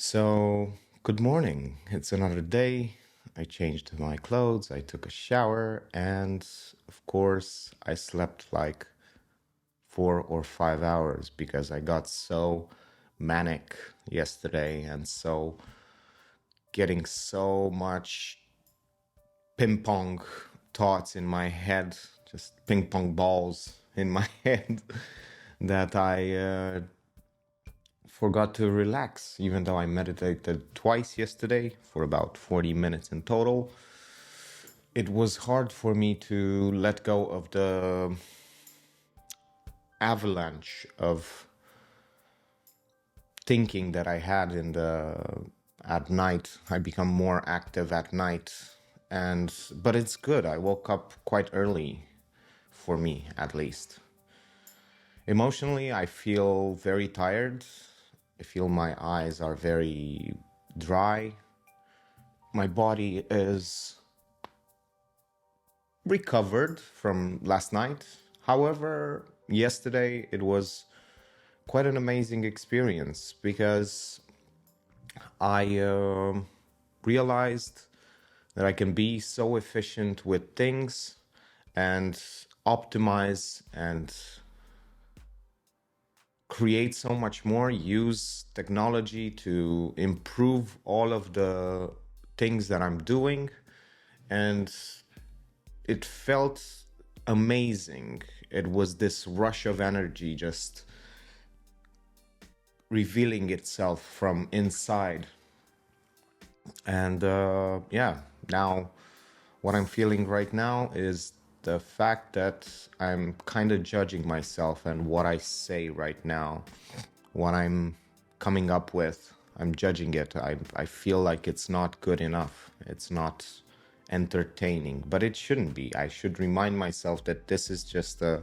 So, good morning. It's another day. I changed my clothes, I took a shower, and of course, I slept like 4 or 5 hours because I got so manic yesterday and so getting so much ping pong thoughts in my head, just ping pong balls in my head, that I forgot to relax, even though I meditated twice yesterday for about 40 minutes in total. It was hard for me to let go of the avalanche of thinking that I had in the at night. I become more active at night, and but it's good. I woke up quite early, for me at least. Emotionally, I feel very tired. I feel my eyes are very dry. My body is recovered from last night. However, yesterday it was quite an amazing experience because I realized that I can be so efficient with things and optimize and create so much more, use technology to improve all of the things that I'm doing. And it felt amazing. It was this rush of energy just revealing itself from inside. And yeah, now what I'm feeling right now is the fact that I'm kind of judging myself and what I say right now, what I'm coming up with. I'm judging it. I feel like it's not good enough. It's not entertaining, but it shouldn't be. I should remind myself that this is just a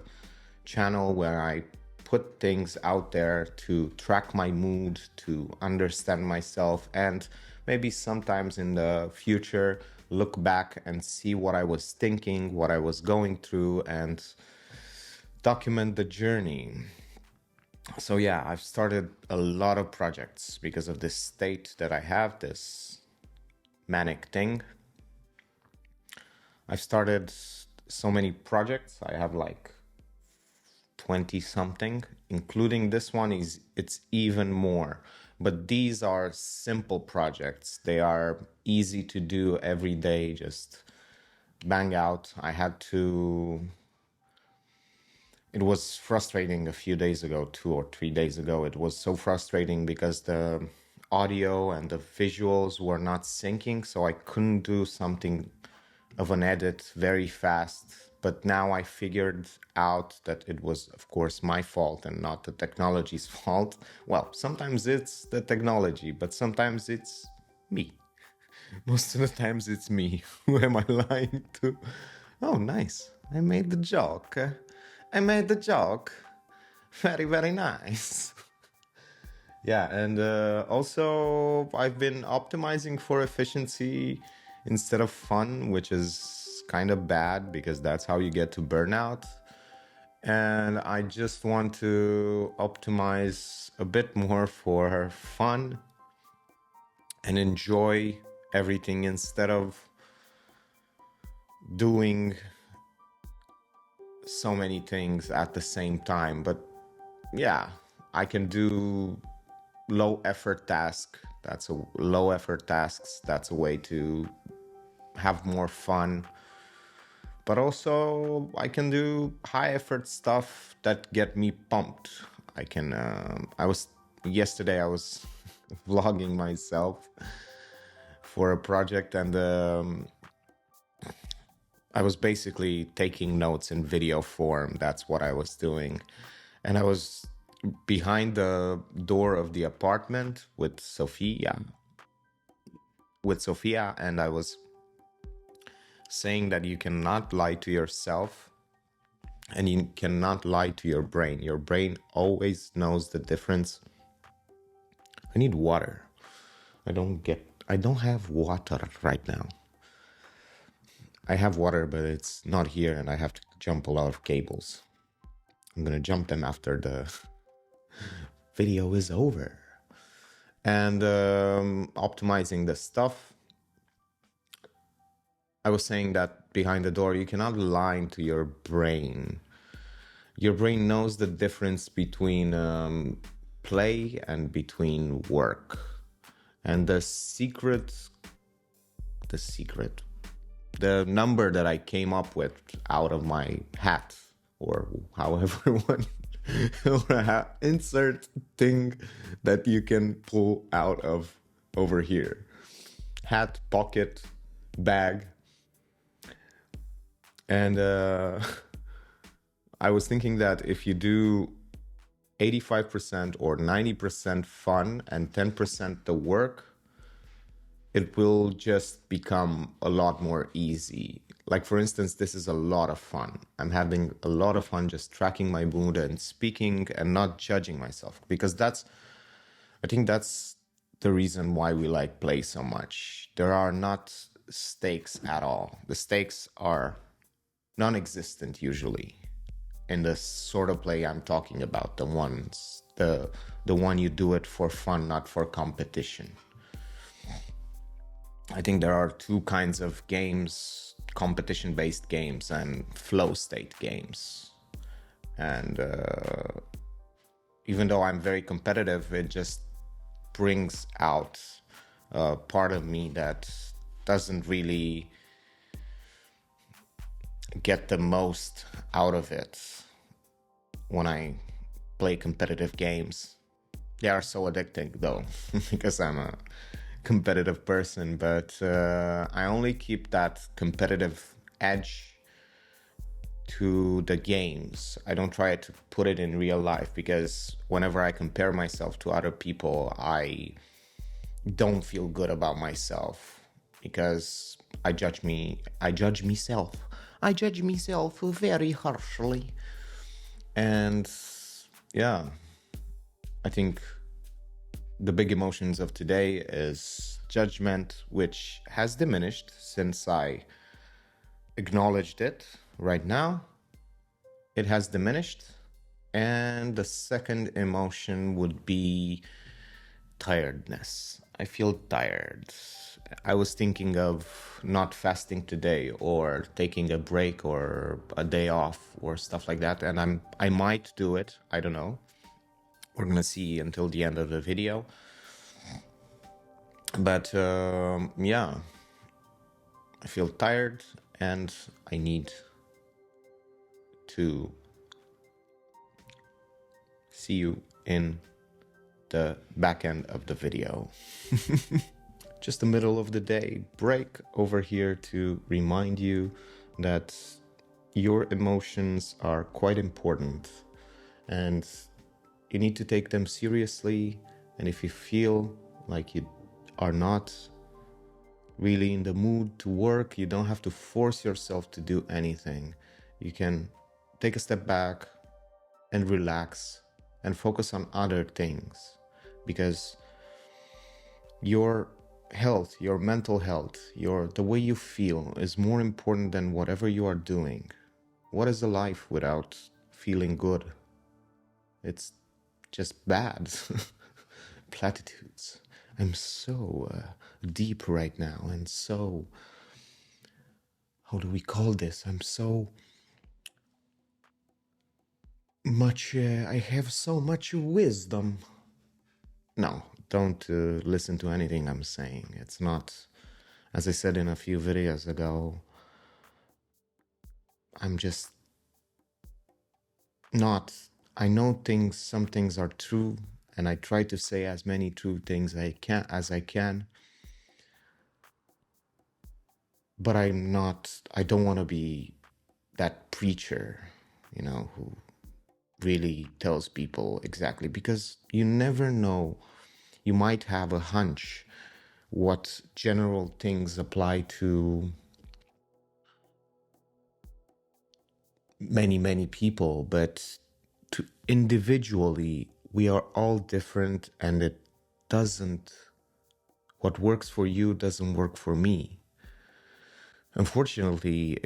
channel where I put things out there to track my mood, to understand myself, and maybe sometimes in the future look back and see what I was thinking, what I was going through, and document the journey. So yeah, I've started a lot of projects because of this state that I have, this manic thing. I've started so many projects. I have like 20 something, including this one. It's even more. But these are simple projects. They are easy to do every day, just bang out. It was frustrating a few days ago, 2 or 3 days ago. It was so frustrating because the audio and the visuals were not syncing, so I couldn't do something of an edit very fast. But now I figured out that it was, of course, my fault and not the technology's fault. Well, sometimes it's the technology, but sometimes it's me. Most of the times it's me. Who am I lying to? Oh, nice. I made the joke. I made the joke. Very, very nice. Yeah, and also I've been optimizing for efficiency instead of fun, which is kind of bad because that's how you get to burnout. And I just want to optimize a bit more for fun and enjoy everything instead of doing so many things at the same time. But yeah, I can do low effort tasks. That's a way to have more fun. But also I can do high effort stuff that get me pumped. Yesterday I was vlogging myself for a project, and I was basically taking notes in video form. That's what I was doing. And I was behind the door of the apartment with Sophia, and I was saying that you cannot lie to yourself and you cannot lie to your brain. Your brain always knows the difference. I need water. I don't have water right now. I have water, but it's not here, and I have to jump a lot of cables. I'm gonna jump them after the video is over. and optimizing the stuff. I was saying that behind the door, you cannot lie to your brain. Your brain knows the difference between play and between work. And the number that I came up with out of my hat, or however one, insert thing that you can pull out of over here. Hat, pocket, bag. And I was thinking that if you do 85% or 90% fun and 10% the work, it will just become a lot more easy. Like, for instance, this is a lot of fun. I'm having a lot of fun just tracking my mood and speaking and not judging myself, because I think that's the reason why we like play so much. There are not stakes at all. The stakes are non-existent usually in the sort of play I'm talking about, the one you do it for fun, not for competition. I think there are two kinds of games: competition-based games and flow state games. And even though I'm very competitive, it just brings out a part of me that doesn't really get the most out of it when I play competitive games. They are so addicting though, because I'm a competitive person, but I only keep that competitive edge to the games. I don't try to put it in real life, because whenever I compare myself to other people, I don't feel good about myself, because I judge myself very harshly. And yeah, I think the big emotions of today is judgment, which has diminished since I acknowledged it. Right now, it has diminished. And the second emotion would be tiredness. I feel tired. I was thinking of not fasting today, or taking a break or a day off or stuff like that, and I might do it. I don't know. We're gonna see until the end of the video. But yeah, I feel tired and I need to see you in the back end of the video. Just the middle of the day break over here to remind you that your emotions are quite important and you need to take them seriously. And if you feel like you are not really in the mood to work, you don't have to force yourself to do anything. You can take a step back and relax and focus on other things, because your health, your mental health, the way you feel is more important than whatever you are doing. What is a life without feeling good? It's just bad. Platitudes. I'm so deep right now, and so, how do we call this? I'm so much, I have so much wisdom. No, don't listen to anything I'm saying. It's not, as I said in a few videos ago, I'm just not, I know some things are true, and I try to say as many true things as I can, but I don't want to be that preacher, who really tells people exactly, because you never know. You might have a hunch what general things apply to many people, but individually we are all different, and what works for you doesn't work for me. Unfortunately,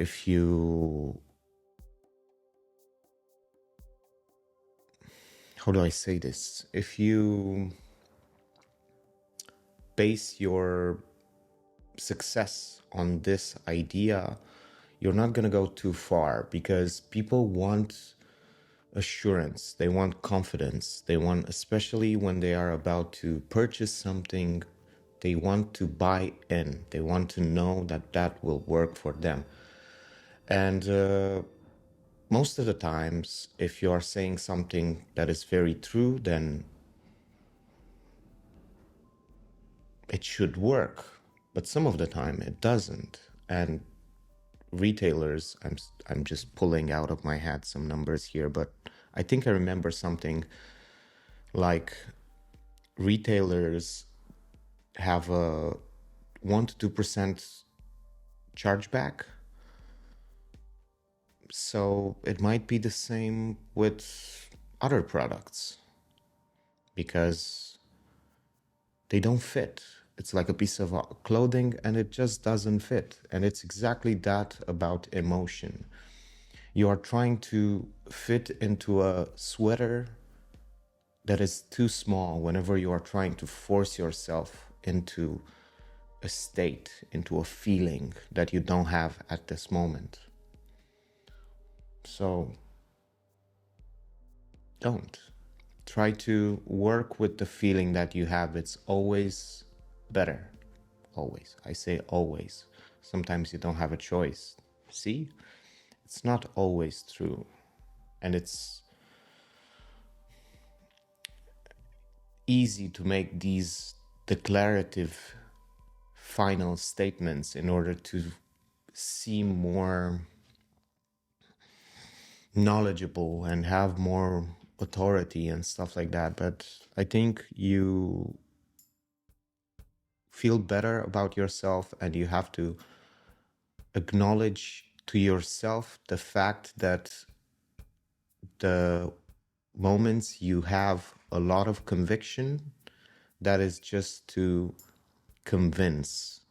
how do I say this? If you base your success on this idea, you're not going to go too far, because people want assurance, they want confidence, they want, especially when they are about to purchase something, they want to buy in, they want to know that that will work for them. And most of the times, if you are saying something that is very true, then it should work. But some of the time it doesn't. And retailers, I'm just pulling out of my hat some numbers here, but I think I remember something like retailers have a 1 to 2% chargeback. So it might be the same with other products, because they don't fit. It's like a piece of clothing and it just doesn't fit. And it's exactly that about emotion. You are trying to fit into a sweater that is too small whenever you are trying to force yourself into a state, into a feeling that you don't have at this moment. So don't. Try to work with the feeling that you have. It's always better. Always. I say always. Sometimes you don't have a choice. See? It's not always true. And it's easy to make these declarative final statements in order to seem more knowledgeable and have more authority and stuff like that. But I think you feel better about yourself, and you have to acknowledge to yourself the fact that the moments you have a lot of conviction, that is just to convince.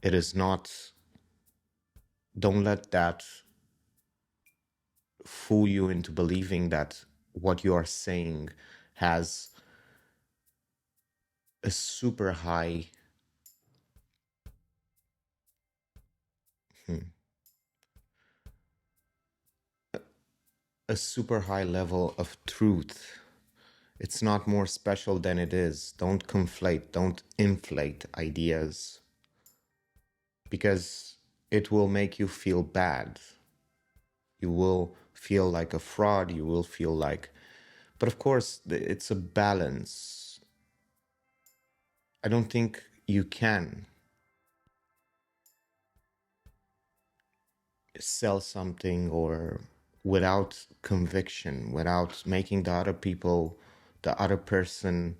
It is not, don't let that fool you into believing that what you are saying has a super high a super high level of truth. It's not more special than it is. Don't conflate, don't inflate ideas, because it will make you feel bad. You will feel like a fraud, you will feel like, but of course, it's a balance. I don't think you can sell something or without conviction, without making the other people, the other person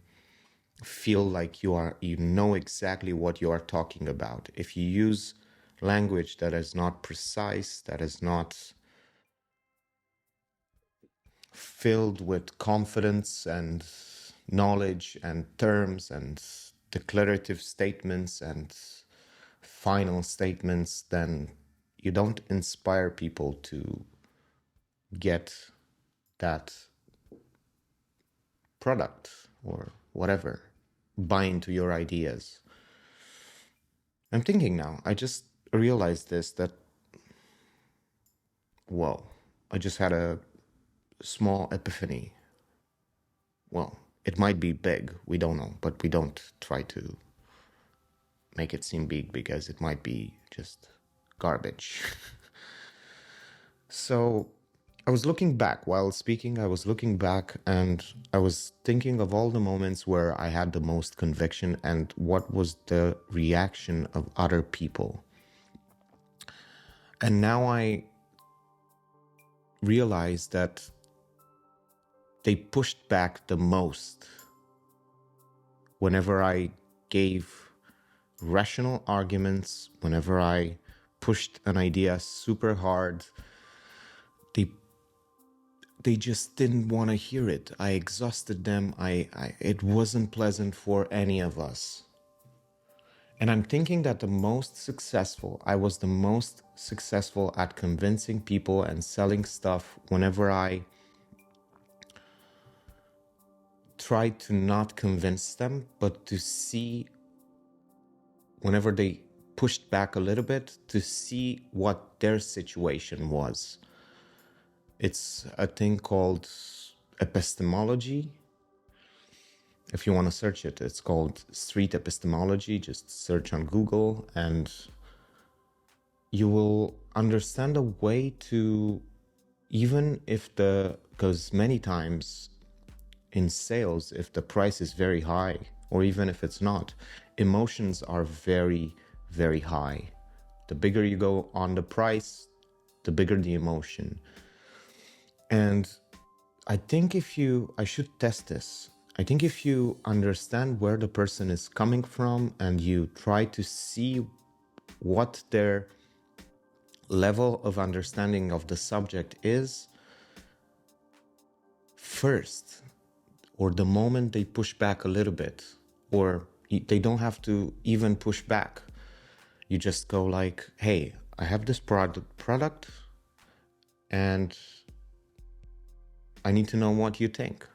feel like you know exactly what you are talking about. If you use language that is not precise, that is not filled with confidence and knowledge and terms and declarative statements and final statements, then you don't inspire people to get that product or whatever, buy into your ideas. I'm thinking now, I just realized this, that, whoa, I just had a small epiphany. Well, it might be big, we don't know, but we don't try to make it seem big because it might be just garbage. So I was looking back while speaking, I was looking back and I was thinking of all the moments where I had the most conviction and what was the reaction of other people. And now I realize that they pushed back the most whenever I gave rational arguments, whenever I pushed an idea super hard. They just didn't want to hear it. I exhausted them. It wasn't pleasant for any of us. And I'm thinking that I was the most successful at convincing people and selling stuff whenever I tried to not convince them, but to see whenever they pushed back a little bit to see what their situation was. It's a thing called epistemology. If you want to search it, it's called street epistemology. Just search on Google and you will understand a way to, even if because many times in sales, if the price is very high, or even if it's not, emotions are very, very high. The bigger you go on the price, the bigger the emotion. And I think I should test this. I think if you understand where the person is coming from and you try to see what their level of understanding of the subject is first, or the moment they push back a little bit, or they don't have to even push back. You just go like, hey, I have this product and I need to know what you think.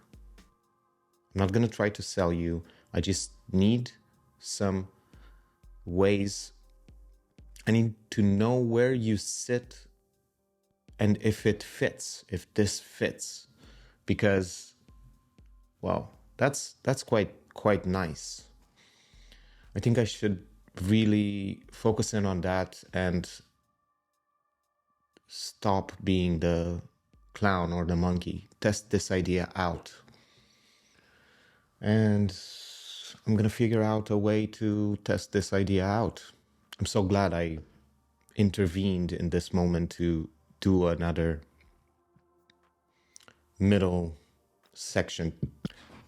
I'm not going to try to sell you. I just need some ways. I need to know where you sit and if it fits, if this fits, because, well, that's quite nice. I think I should really focus in on that and stop being the clown or the monkey. Test this idea out. And I'm going to figure out a way to test this idea out. I'm so glad I intervened in this moment to do another middle section.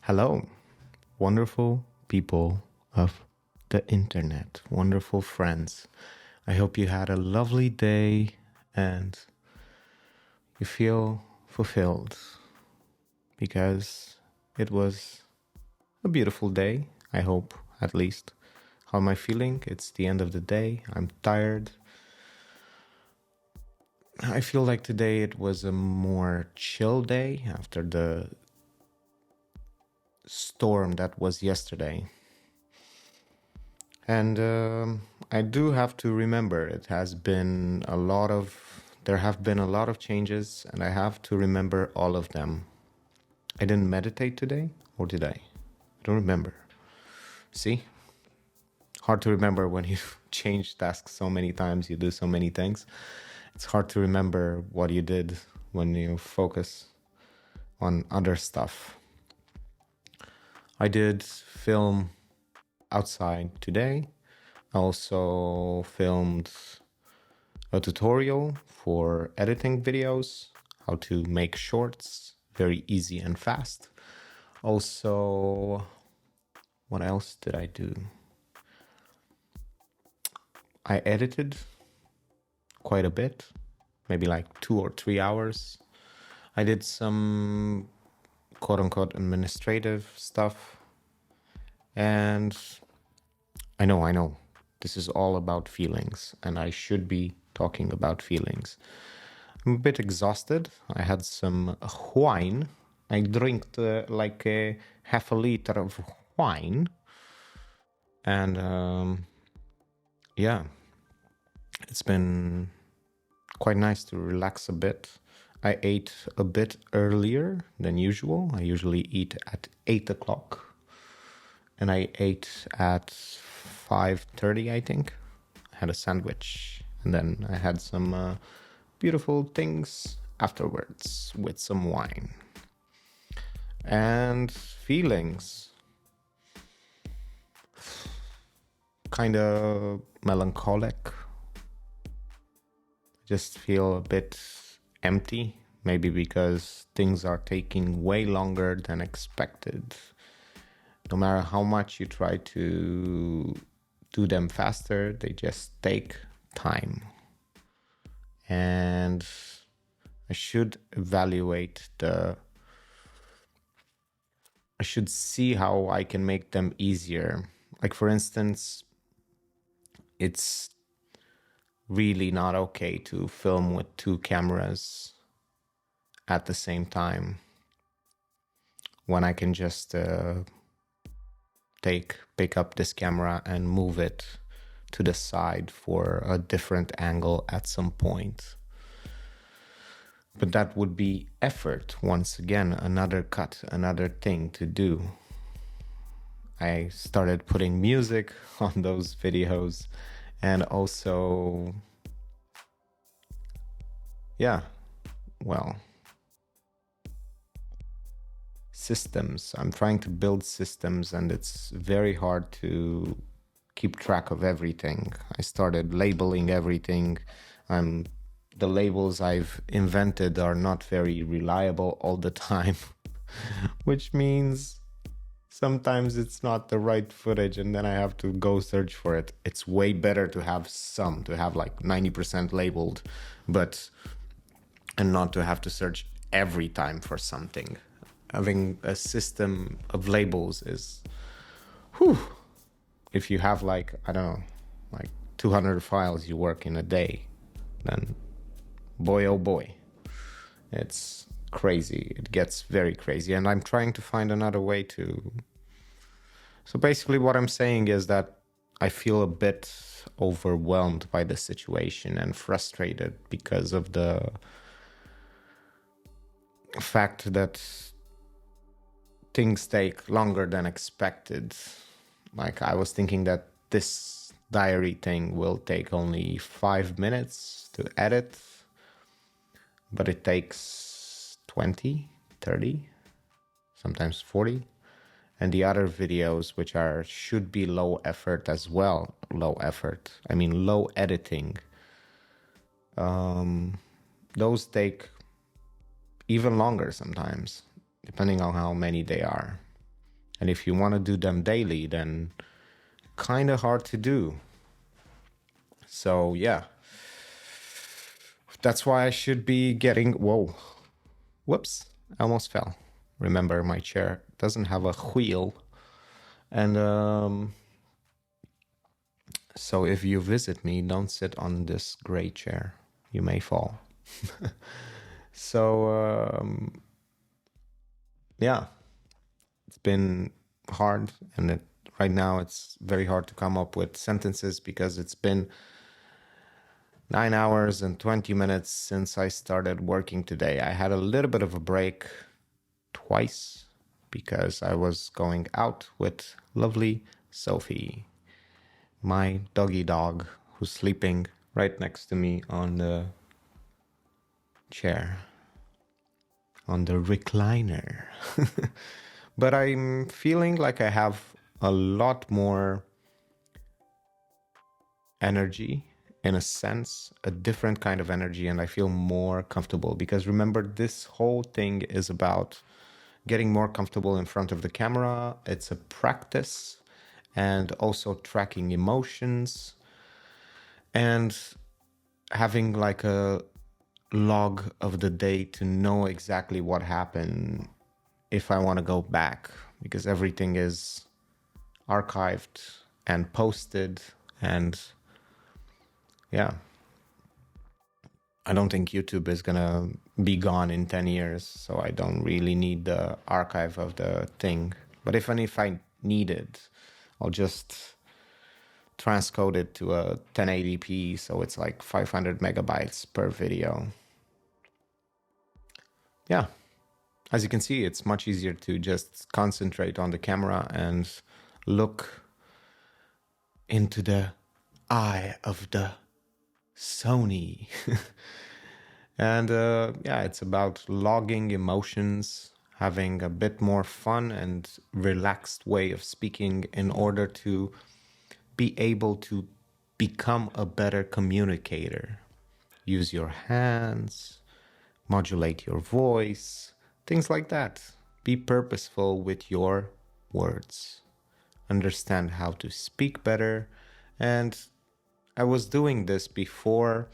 Hello, wonderful people of the internet, wonderful friends. I hope you had a lovely day and you feel fulfilled because it was a beautiful day, I hope, at least. How am I feeling? It's the end of the day. I'm tired. I feel like today it was a more chill day after the storm that was yesterday. And I do have to remember there have been a lot of changes, and I have to remember all of them. I didn't meditate today, or did I? I don't remember. See? Hard to remember when you change tasks so many times, you do so many things. It's hard to remember what you did when you focus on other stuff. I did film outside today. I also filmed a tutorial for editing videos, how to make shorts very easy and fast. Also, what else did I do? I edited quite a bit, maybe like 2 or 3 hours. I did some quote-unquote administrative stuff. And I know, this is all about feelings, and I should be talking about feelings. I'm a bit exhausted. I had some wine. I drank like a half a liter of wine. And yeah, it's been quite nice to relax a bit. I ate a bit earlier than usual. I usually eat at 8 o'clock. And I ate at 5:30, I think. I had a sandwich. And then I had some beautiful things afterwards with some wine. And feelings. Kind of melancholic. Just feel a bit empty. Maybe because things are taking way longer than expected. No matter how much you try to do them faster, they just take time. And I should I should see how I can make them easier. Like, for instance, it's really not okay to film with 2 cameras at the same time when I can just pick up this camera and move it to the side for a different angle at some point. But that would be effort. Once again, another cut, another thing to do. I started putting music on those videos, and also, yeah, well, systems. I'm trying to build systems, and it's very hard to keep track of everything. I started labeling everything. The labels I've invented are not very reliable all the time, which means sometimes it's not the right footage and then I have to go search for it. It's way better to have to have like 90% labeled, and not to have to search every time for something. Having a system of labels is, whew, if you have like, I don't know, like 200 files you work in a day, then boy, oh boy, it's crazy. It gets very crazy. And I'm trying to find another way to. So basically, what I'm saying is that I feel a bit overwhelmed by the situation and frustrated because of the fact that things take longer than expected. Like, I was thinking that this diary thing will take only 5 minutes to edit, but it takes 20, 30, sometimes 40. And the other videos, which should be low effort as well, low editing, those take even longer sometimes, depending on how many they are. And if you want to do them daily, then kind of hard to do. So yeah, that's why I should be getting, whoops, I almost fell. Remember, my chair doesn't have a wheel. And so if you visit me, don't sit on this gray chair. You may fall. So yeah, it's been hard, and right now it's very hard to come up with sentences because it's been 9 hours and 20 minutes since I started working today. I had a little bit of a break twice because I was going out with lovely Sophie, my doggy dog, who's sleeping right next to me on the chair, on the recliner. But I'm feeling like I have a lot more energy, in a sense, a different kind of energy, and I feel more comfortable because remember, this whole thing is about getting more comfortable in front of the camera. It's a practice, and also tracking emotions and having like a log of the day to know exactly what happened if I want to go back, because everything is archived and posted. And yeah, I don't think YouTube is gonna be gone in 10 years, so I don't really need the archive of the thing. But if I need it, I'll just transcode it to a 1080p, so it's like 500 megabytes per video. Yeah, as you can see, it's much easier to just concentrate on the camera and look into the eye of the Sony. And yeah, it's about logging emotions, having a bit more fun and relaxed way of speaking in order to be able to become a better communicator. Use your hands, modulate your voice, things like that. Be purposeful with your words. Understand how to speak better. And I was doing this before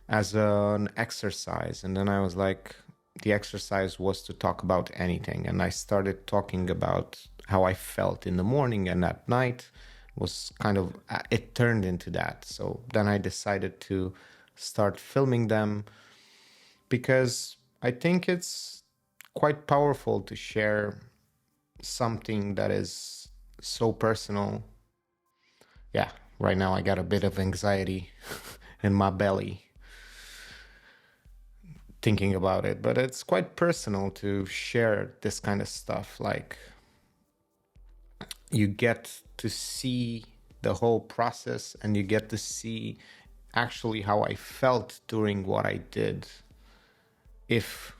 as an exercise, and then I was like, the exercise was to talk about anything, and I started talking about how I felt in the morning and at night. Was kind of, it turned into that. So then I decided to start filming them because I think it's quite powerful to share something that is so personal. Yeah, Right now I got a bit of anxiety in my belly thinking about it, but it's quite personal to share this kind of stuff. Like, you get to see the whole process and you get to see actually how I felt during what I did. If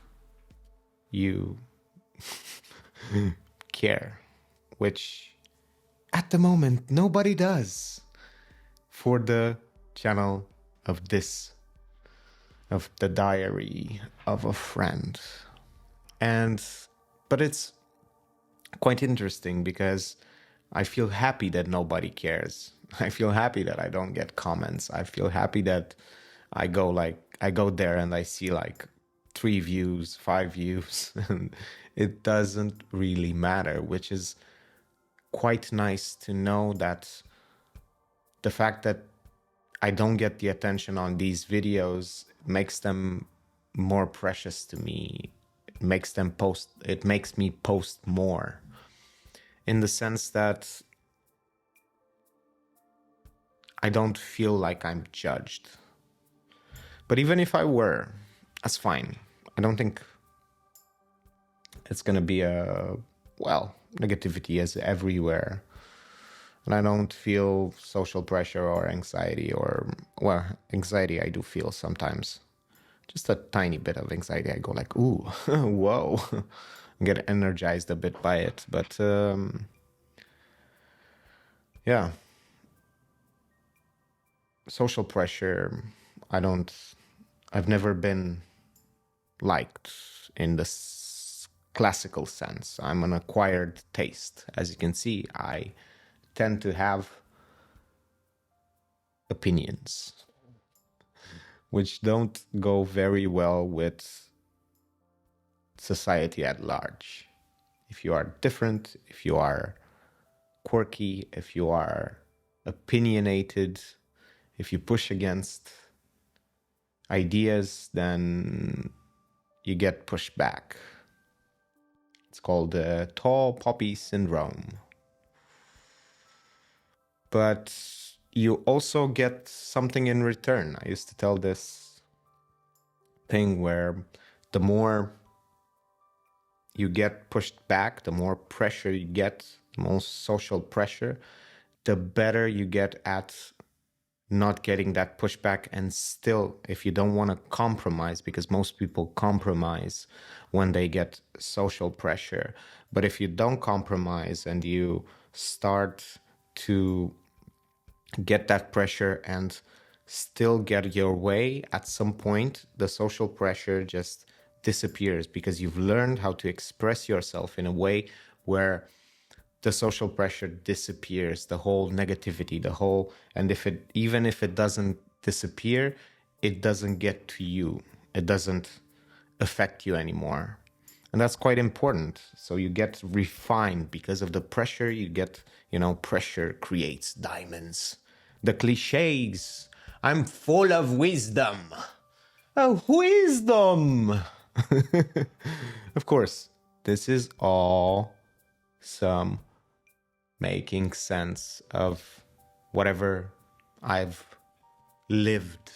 you care, which at the moment nobody does for the channel of this, of the diary of a friend. And but it's quite interesting because I feel happy that nobody cares. I feel happy that I don't get comments. I feel happy that I go there and I see like 3 views, 5 views, and it doesn't really matter, which is quite nice to know that the fact that I don't get the attention on these videos makes them more precious to me. It makes me post more, in the sense that I don't feel like I'm judged. But even if I were, that's fine. I don't think it's gonna be negativity is everywhere. And I don't feel social pressure or anxiety anxiety I do feel sometimes. Just a tiny bit of anxiety. I go like, ooh, whoa. I get energized a bit by it. But yeah, social pressure, I've never been liked in this classical sense. I'm an acquired taste. As you can see, I tend to have opinions which don't go very well with society at large. If you are different, if you are quirky, if you are opinionated, if you push against ideas, then you get pushed back. It's called the tall poppy syndrome. But you also get something in return. I used to tell this thing where the more you get pushed back, the more pressure you get, the more social pressure, the better you get at not getting that pushback. And still, if you don't want to compromise, because most people compromise when they get social pressure, but if you don't compromise and you start to get that pressure and still get your way, at some point the social pressure just disappears, because you've learned how to express yourself in a way where the social pressure disappears, the whole negativity, and even if it doesn't disappear, it doesn't get to you. It doesn't affect you anymore. And that's quite important. So you get refined because of the pressure. You get, pressure creates diamonds. The cliches. I'm full of wisdom. Oh, wisdom! Of course, this is all some making sense of whatever I've lived.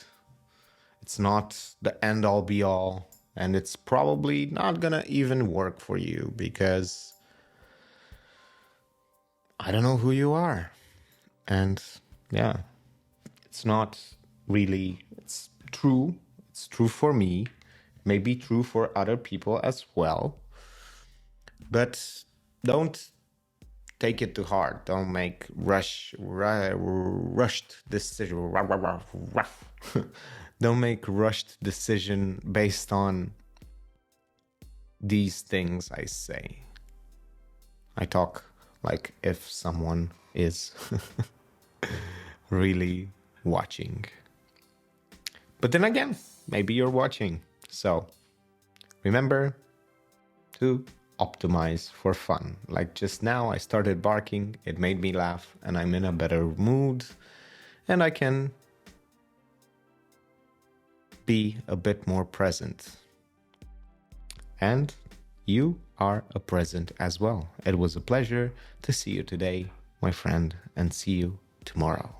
It's not the end all be all, and it's probably not gonna even work for you, because I don't know who you are. And yeah, it's not really, it's true. It's true for me, maybe true for other people as well. But don't take it too hard. Don't make rushed decision. Don't make rushed decision based on these things I say. I talk like if someone is really watching. But then again, maybe you're watching. So remember to optimize for fun. Like just now, I started barking, it made me laugh, and I'm in a better mood, and I can be a bit more present. And you are a present as well. It was a pleasure to see you today, my friend, and see you tomorrow.